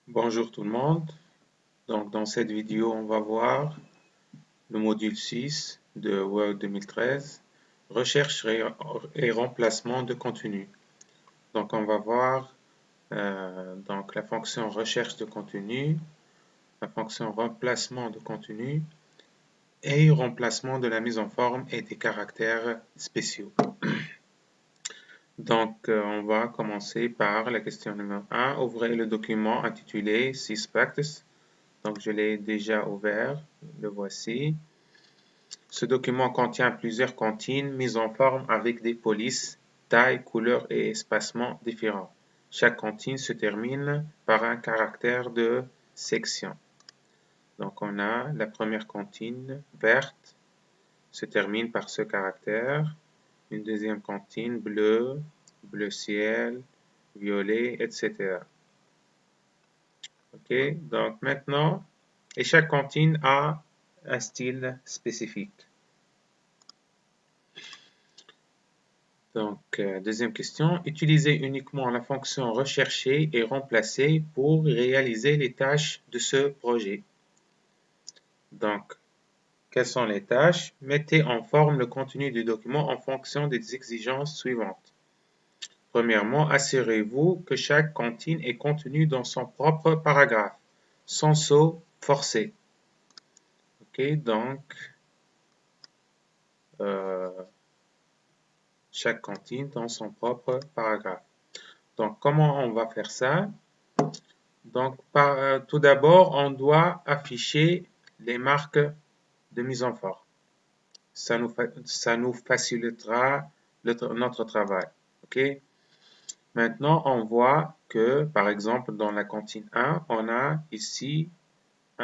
Bonjour tout le monde. Donc, dans cette vidéo, on va voir le module 6 de Word 2013, recherche et remplacement de contenu. Donc, on va voir la fonction recherche de contenu, la fonction remplacement de contenu et remplacement de la mise en forme et des caractères spéciaux. Donc, on va commencer par la question numéro 1. Ouvrez le document intitulé SysPractice. Donc, je l'ai déjà ouvert, le voici. Ce document contient plusieurs comptines mises en forme avec des polices, tailles, couleurs et espacements différents. Chaque comptine se termine par un caractère de section. Donc, on a la première comptine verte, se termine par ce caractère. Une deuxième comptine bleue, bleu ciel, violet, etc. Ok, donc maintenant, et chaque comptine a un style spécifique. Donc, deuxième question, utilisez uniquement la fonction rechercher et remplacer pour réaliser les tâches de ce projet. Donc, quelles sont les tâches? Mettez en forme le contenu du document en fonction des exigences suivantes. Premièrement, assurez-vous que chaque comptine est contenue dans son propre paragraphe, sans saut forcé. Ok, donc, chaque comptine dans son propre paragraphe. Donc, comment on va faire ça? Donc, tout d'abord, on doit afficher les marques de mise en forme. Ça nous facilitera notre travail. Ok. Maintenant, on voit que, par exemple, dans la comptine 1, on a ici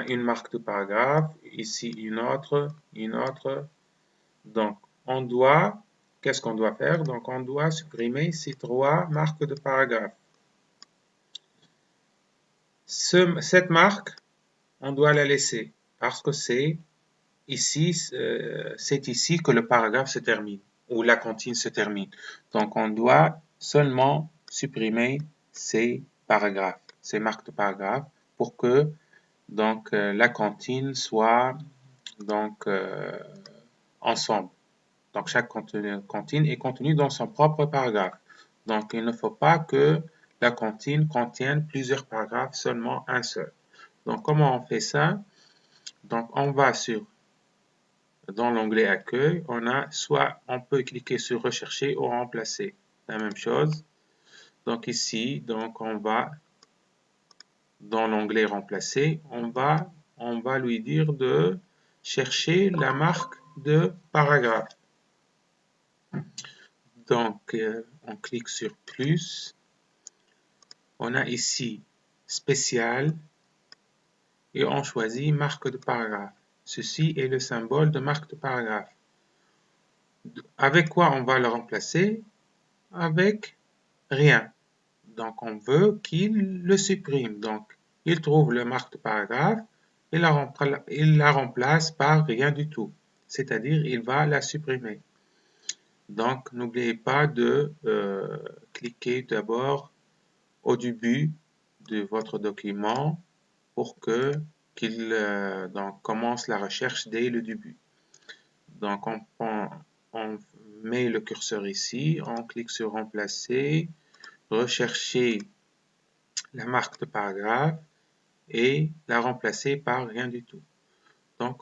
une marque de paragraphe, ici une autre. Donc, qu'est-ce qu'on doit faire? Donc, on doit supprimer ces trois marques de paragraphe. Cette marque, on doit la laisser parce que c'est ici que le paragraphe se termine ou la comptine se termine. Donc, on doit seulement supprimer ces paragraphes, ces marques de paragraphe pour que la comptine soit ensemble. Donc, chaque comptine est contenue dans son propre paragraphe. Donc, il ne faut pas que la comptine contienne plusieurs paragraphes, seulement un seul. Donc, comment on fait ça? Donc, on va dans l'onglet accueil, on peut cliquer sur rechercher ou remplacer. La même chose. Donc, ici, on va dans l'onglet remplacer, on va lui dire de chercher la marque de paragraphe. Donc, on clique sur plus. On a ici spécial et on choisit marque de paragraphe. Ceci est le symbole de marque de paragraphe. Avec quoi on va le remplacer? Avec rien. Donc, on veut qu'il le supprime. Donc, il trouve le marque de paragraphe et il la remplace par rien du tout. C'est-à-dire, il va la supprimer. Donc, n'oubliez pas de cliquer d'abord au début de votre document pour qu'il commence la recherche dès le début. Donc, on met le curseur ici, on clique sur remplacer, rechercher la marque de paragraphe et la remplacer par rien du tout. Donc,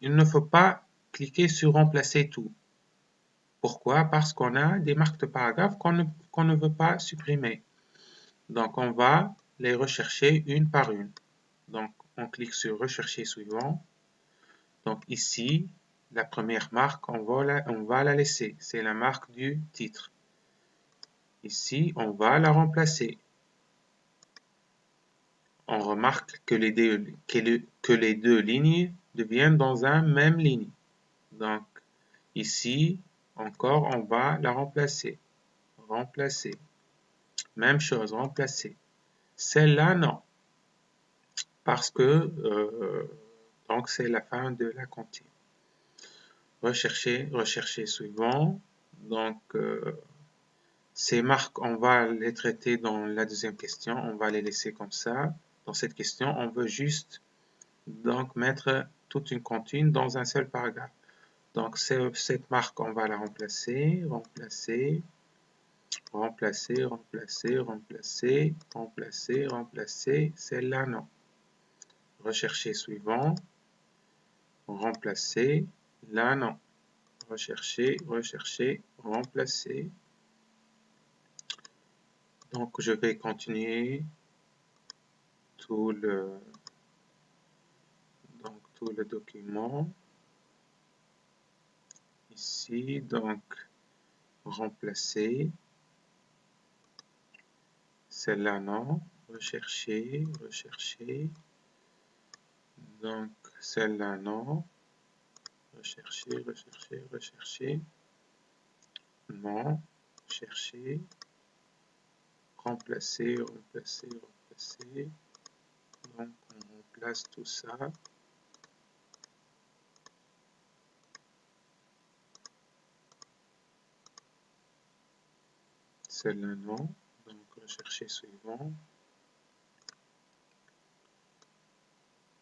il ne faut pas cliquer sur remplacer tout. Pourquoi? Parce qu'on a des marques de paragraphe qu'on ne veut pas supprimer. Donc, on va les rechercher une par une. Donc, on clique sur rechercher suivant. Donc, ici, la première marque, on va la laisser. C'est la marque du titre. Ici, on va la remplacer. On remarque que les deux lignes deviennent dans une même ligne. Donc, ici, encore, on va la remplacer. Remplacer. Même chose, remplacer. Celle-là, non. Parce que, c'est la fin de la comptine. Rechercher suivant. Donc, Ces marques, on va les traiter dans la deuxième question. On va les laisser comme ça. Dans cette question, on veut juste donc mettre toute une comptine dans un seul paragraphe. Donc cette marque, on va la remplacer, remplacer, remplacer, remplacer, remplacer, remplacer, remplacer. Celle-là, non. Rechercher suivant, remplacer. Là, non. Rechercher, rechercher, remplacer. Donc, je vais continuer tout le document. Ici, donc, remplacer. Celle-là, non. Rechercher, rechercher. Donc, celle-là, non. Rechercher, rechercher, rechercher. Non. Chercher. Remplacer, remplacer, remplacer. Donc, on remplace tout ça. Celle-là, non. Donc, rechercher suivant.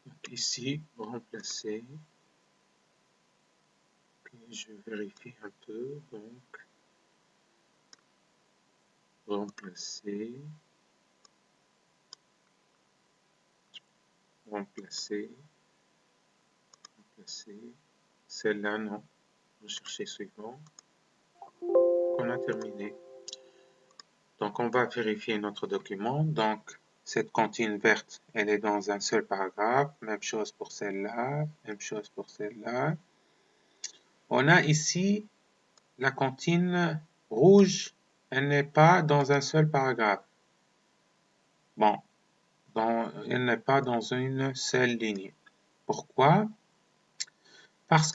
Donc, ici, remplacer. Je vérifie un peu. Donc, remplacer. Remplacer. Remplacer. Celle-là, non. Rechercher suivant. On a terminé. Donc, on va vérifier notre document. Donc, cette comptine verte, elle est dans un seul paragraphe. Même chose pour celle-là. Même chose pour celle-là. On a ici la comptine rouge. Elle n'est pas dans un seul paragraphe. Bon, elle n'est pas dans une seule ligne. Pourquoi? Parce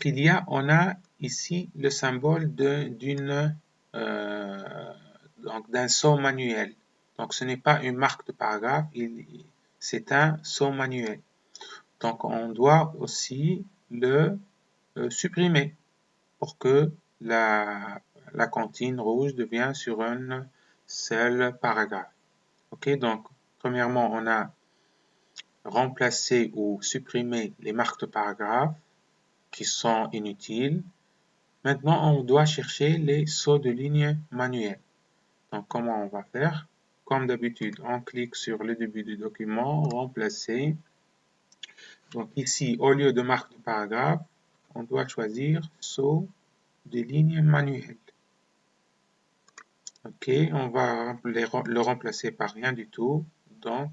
on a ici le symbole d'un saut manuel. Donc, ce n'est pas une marque de paragraphe, c'est un saut manuel. Donc, on doit aussi le supprimer pour que la comptine rouge devienne sur un seul paragraphe. Ok, donc, premièrement, on a remplacé ou supprimé les marques de paragraphe qui sont inutiles. Maintenant, on doit chercher les sauts de ligne manuels. Donc, comment on va faire? Comme d'habitude, on clique sur le début du document, remplacer. Donc ici, au lieu de marque de paragraphe, on doit choisir saut de ligne manuelle. Ok, on va le remplacer par rien du tout. Donc,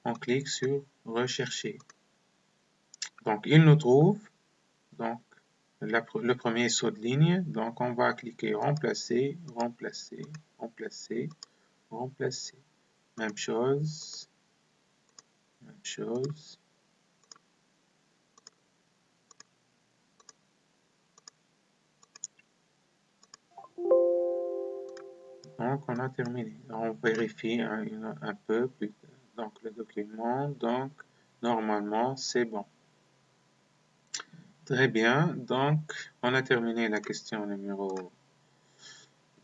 on clique sur rechercher. Donc, il nous trouve donc, le premier saut de ligne. Donc, on va cliquer remplacer, remplacer, remplacer, remplacer. Même chose. Même chose. Donc, on a terminé. On vérifie un peu plus. Donc, le document. Donc, normalement, c'est bon. Très bien. Donc, on a terminé la question numéro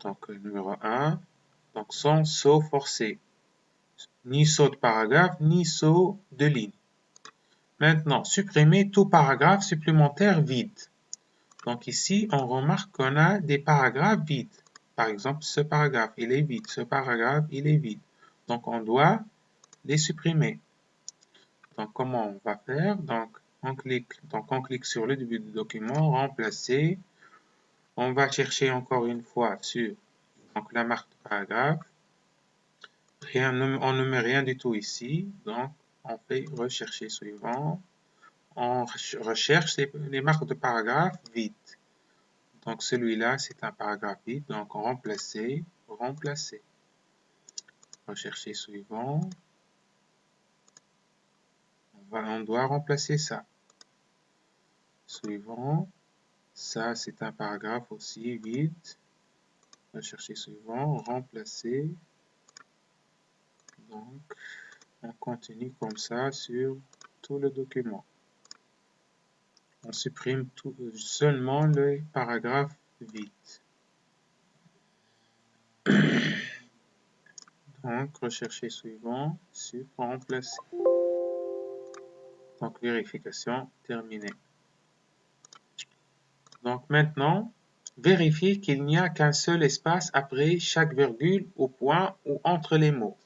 1. Donc, sans saut forcé. Ni saut de paragraphe, ni saut de ligne. Maintenant, supprimer tout paragraphe supplémentaire vide. Donc ici, on remarque qu'on a des paragraphes vides. Par exemple, ce paragraphe, il est vide. Ce paragraphe, il est vide. Donc, on doit les supprimer. Donc, comment on va faire? Donc, on clique sur le début du document, remplacer. On va chercher encore une fois sur la marque de paragraphe. On ne met rien du tout ici. Donc, on fait rechercher suivant. On recherche les marques de paragraphe vides. Donc, celui-là, c'est un paragraphe vide. Donc, remplacer, remplacer. Rechercher suivant. On doit remplacer ça. Suivant. Ça, c'est un paragraphe aussi vide. Rechercher suivant. Remplacer. Donc, on continue comme ça sur tout le document. On supprime seulement les paragraphes vides. Donc, rechercher suivant, sur remplacer. Donc, vérification terminée. Donc, maintenant, vérifiez qu'il n'y a qu'un seul espace après chaque virgule ou point ou entre les mots.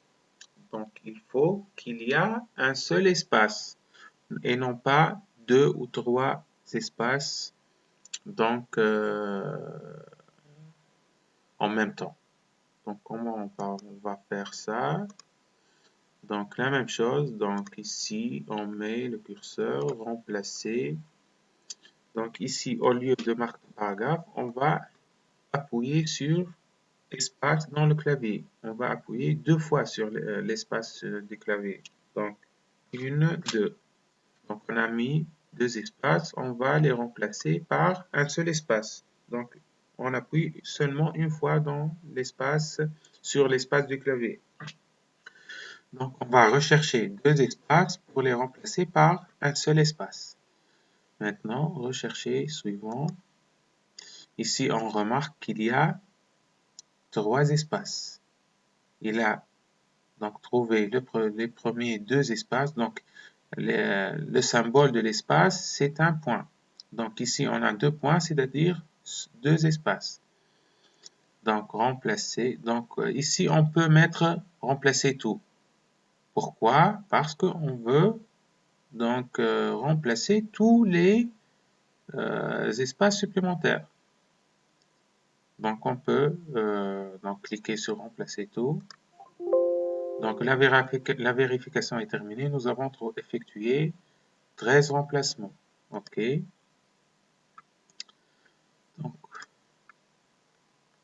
Donc, il faut qu'il y ait un seul espace et non pas 2 ou 3 espaces donc, en même temps. Donc, comment on va faire ça? Donc, la même chose. Donc, ici, on met le curseur, remplacer. Donc, ici, au lieu de marque de paragraphe, on va appuyer sur espace dans le clavier. On va appuyer 2 fois sur l'espace du clavier. Donc, 1, 2. Donc, on a mis 2 espaces. On va les remplacer par un seul espace. Donc, on appuie seulement une fois dans l'espace, sur l'espace du clavier. Donc, on va rechercher 2 espaces pour les remplacer par un seul espace. Maintenant, rechercher suivant. Ici, on remarque qu'il y a 3 espaces. Il a donc trouvé les premiers 2 espaces. Donc, le symbole de l'espace, c'est un point. Donc, ici, on a 2 points, c'est-à-dire 2 espaces. Donc, remplacer. Donc, ici, on peut mettre remplacer tout. Pourquoi? Parce qu'on veut donc remplacer tous les espaces supplémentaires. Donc, on peut donc cliquer sur remplacer tout. Donc, la vérification est terminée. Nous avons effectué 13 remplacements. OK. Donc,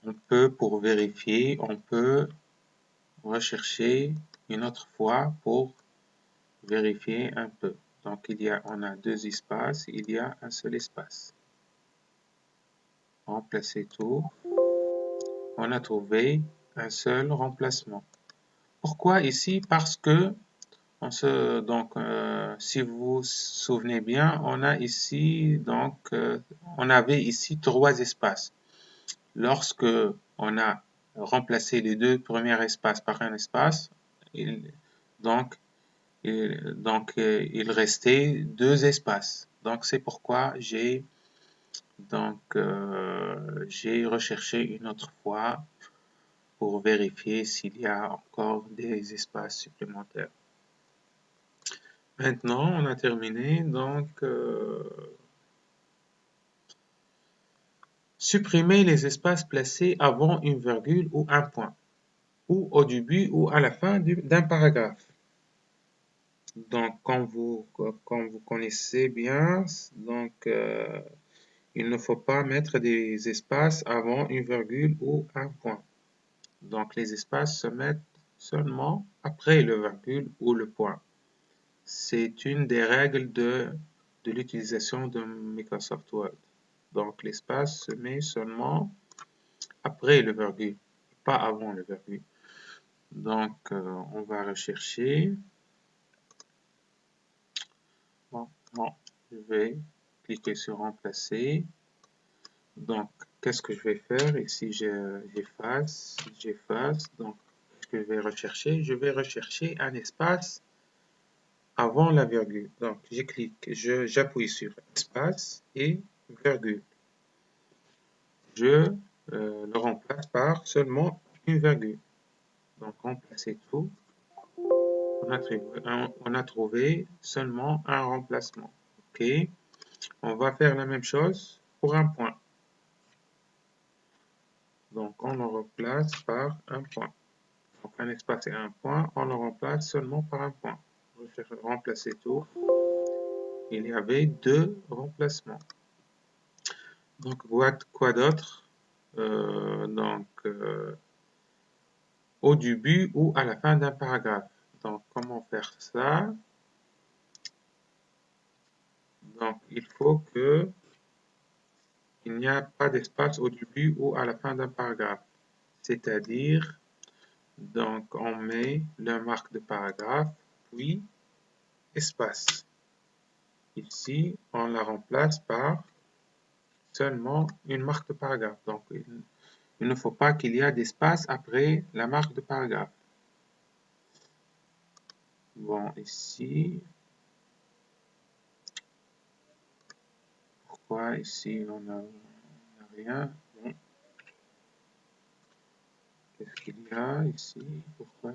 on peut, pour vérifier, on peut rechercher une autre fois pour vérifier un peu. Donc, on a 2 espaces, il y a un seul espace. Remplacer tout. On a trouvé un seul remplacement. Pourquoi ici? Parce que si vous vous souvenez bien, on a ici on avait ici 3 espaces. Lorsque on a remplacé les 2 premiers espaces par un espace, il restait 2 espaces. Donc c'est pourquoi j'ai recherché une autre fois pour vérifier s'il y a encore des espaces supplémentaires. Maintenant, on a terminé. Donc, supprimer les espaces placés avant une virgule ou un point, ou au début ou à la fin d'un paragraphe. Donc, comme vous connaissez bien, donc, il ne faut pas mettre des espaces avant une virgule ou un point. Donc, les espaces se mettent seulement après le virgule ou le point. C'est une des règles de l'utilisation de Microsoft Word. Donc, l'espace se met seulement après le virgule, pas avant le virgule. Donc, on va rechercher. Bon, je vais cliquer sur remplacer. Donc, qu'est-ce que je vais faire? Ici, j'efface. Donc, ce que je vais rechercher? Je vais rechercher un espace avant la virgule. Donc, j'appuie sur espace et virgule. Je le remplace par seulement une virgule. Donc, remplacer tout. On a trouvé seulement un remplacement. OK. On va faire la même chose pour un point. Donc, on le remplace par un point. Donc, un espace et un point, on le remplace seulement par un point. Remplacer tout. Il y avait 2 remplacements. Donc, quoi d'autre? Au début ou à la fin d'un paragraphe. Donc, comment faire ça? Donc, il faut que il n'y a pas d'espace au début ou à la fin d'un paragraphe. C'est-à-dire, donc, on met la marque de paragraphe, puis espace. Ici, on la remplace par seulement une marque de paragraphe. Donc, il ne faut pas qu'il y ait d'espace après la marque de paragraphe. Bon, ici, pourquoi ici on n'a rien? Bon. Qu'est-ce qu'il y a ici? Pourquoi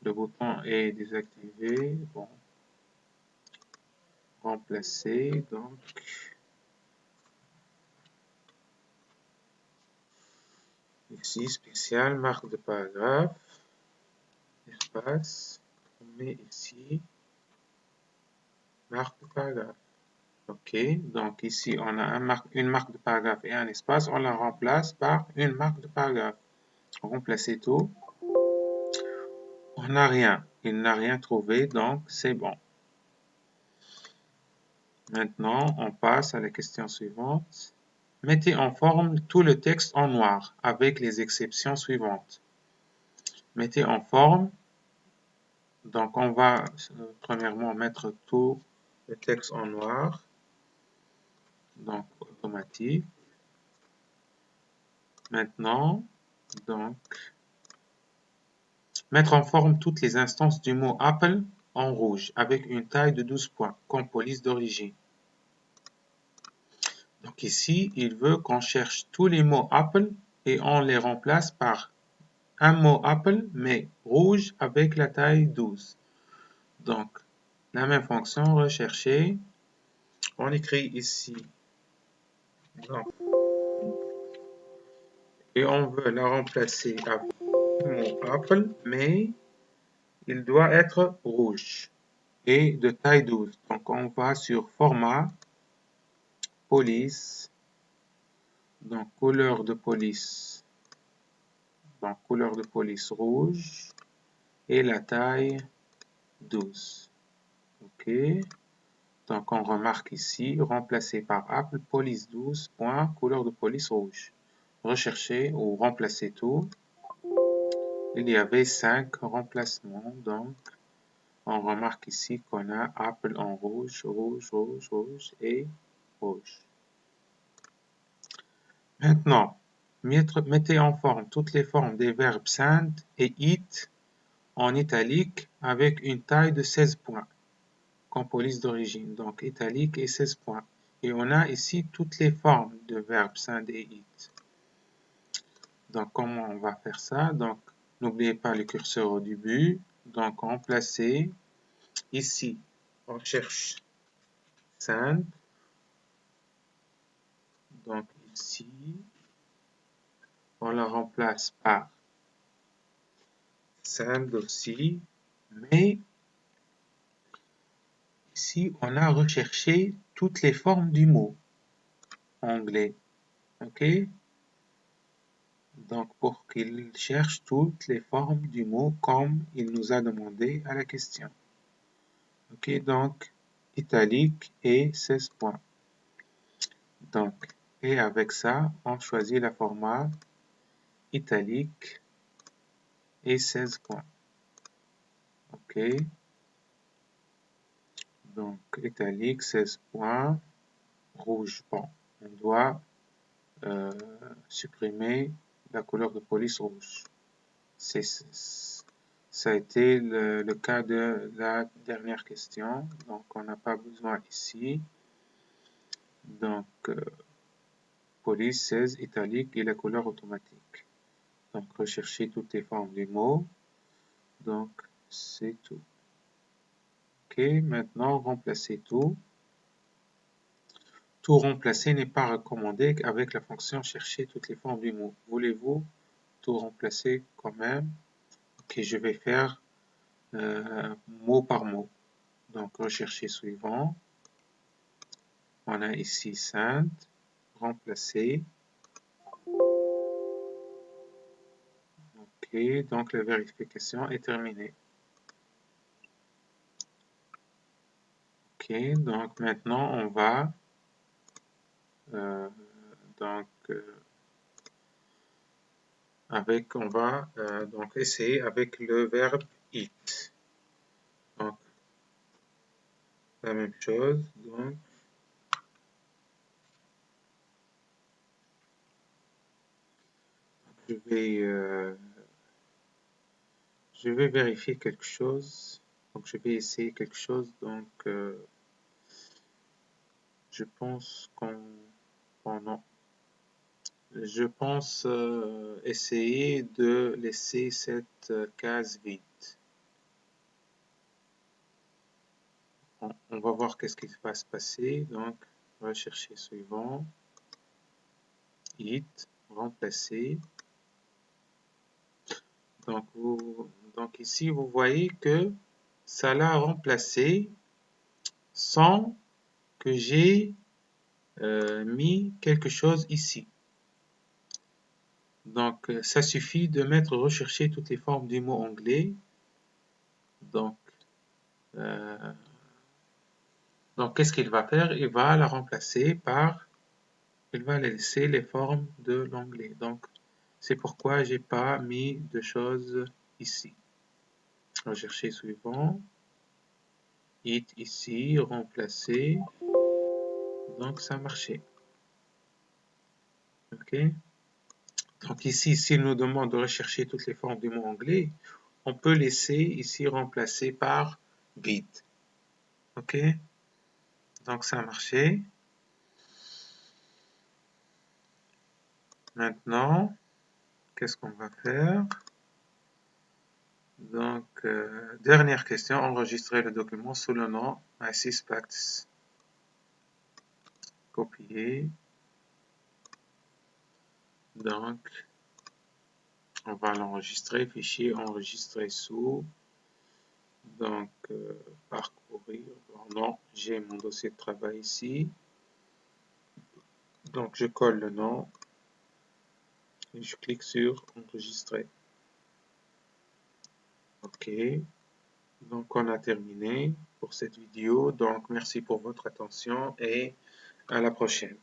le bouton est désactivé? Bon, remplacer, donc, ici, spécial, marque de paragraphe, espace, on met ici, marque de paragraphe. OK, donc ici, on a une marque de paragraphe et un espace, on la remplace par une marque de paragraphe. Remplacer tout. On n'a rien, il n'a rien trouvé, donc c'est bon. Maintenant, on passe à la question suivante. Mettez en forme tout le texte en noir avec les exceptions suivantes. Mettez en forme, donc on va premièrement mettre tout le texte en noir, donc automatique. Maintenant, donc, mettre en forme toutes les instances du mot Apple en rouge avec une taille de 12 points, comme police d'origine. Donc ici, il veut qu'on cherche tous les mots Apple et on les remplace par un mot Apple, mais rouge avec la taille 12. Donc, la même fonction, rechercher. On écrit ici. Donc, et on veut la remplacer avec le mot Apple, mais il doit être rouge et de taille 12. Donc, on va sur Format, Police, donc couleur de police. Donc, couleur de police rouge et la taille 12. OK. Donc, on remarque ici, remplacer par Apple, police 12, point, couleur de police rouge. Rechercher ou remplacer tout. Il y avait 5 remplacements, donc on remarque ici qu'on a Apple en rouge, rouge, rouge, rouge et rouge. Maintenant, mettez en forme toutes les formes des verbes send et it en italique avec une taille de 16 points, comme police d'origine, donc italique et 16 points. Et on a ici toutes les formes de verbes send et it. Donc, comment on va faire ça? Donc, n'oubliez pas le curseur au début. Donc, remplacer. Ici, on cherche send. Donc, ici, on la remplace par send aussi. Mais, ici, on a recherché toutes les formes du mot anglais. OK? Donc, pour qu'il cherche toutes les formes du mot comme il nous a demandé à la question. OK, donc, italique et 16 points. Donc, et avec ça, on choisit le format italique et 16 points. OK. Donc, italique, 16 points, rouge. Bon, on doit supprimer la couleur de police rouge. Ça a été le cas de la dernière question. Donc, on n'a pas besoin ici. Donc, police 16, italique et la couleur automatique. Donc, rechercher toutes les formes du mot. Donc, c'est tout. OK, maintenant, remplacer tout. Tout remplacer n'est pas recommandé avec la fonction chercher toutes les formes du mot. Voulez-vous tout remplacer quand même? OK, je vais faire mot par mot. Donc, rechercher suivant. On a ici send, remplacer. OK, donc la vérification est terminée. OK, donc maintenant on va on va donc essayer avec le verbe eat. Donc la même chose. Donc je je vais vérifier quelque chose. Donc, je vais essayer quelque chose. Donc, je pense non. Je pense essayer de laisser cette case vide. On va voir qu'est-ce qui va se passer. Donc, on va chercher suivant. Hit, remplacer. Donc ici, vous voyez que ça l'a remplacé sans que j'ai mis quelque chose ici. Donc, ça suffit de mettre rechercher toutes les formes du mot anglais. Donc qu'est-ce qu'il va faire? Il va la remplacer par, il va laisser les formes de l'anglais. Donc, c'est pourquoi j'ai pas mis de choses ici. Rechercher suivant. Hit ici, remplacer. Donc, ça a marché. OK? Donc ici, s'il nous demande de rechercher toutes les formes du mot anglais, on peut laisser ici remplacer par vide. OK? Donc ça a marché. Maintenant, qu'est-ce qu'on va faire? Donc, dernière question, enregistrer le document sous le nom ICSPACTS. Copier. Donc, on va l'enregistrer, fichier enregistré sous. Donc, parcourir. Non, j'ai mon dossier de travail ici. Donc, je colle le nom et je clique sur enregistrer. OK. Donc, on a terminé pour cette vidéo. Donc, merci pour votre attention et à la prochaine.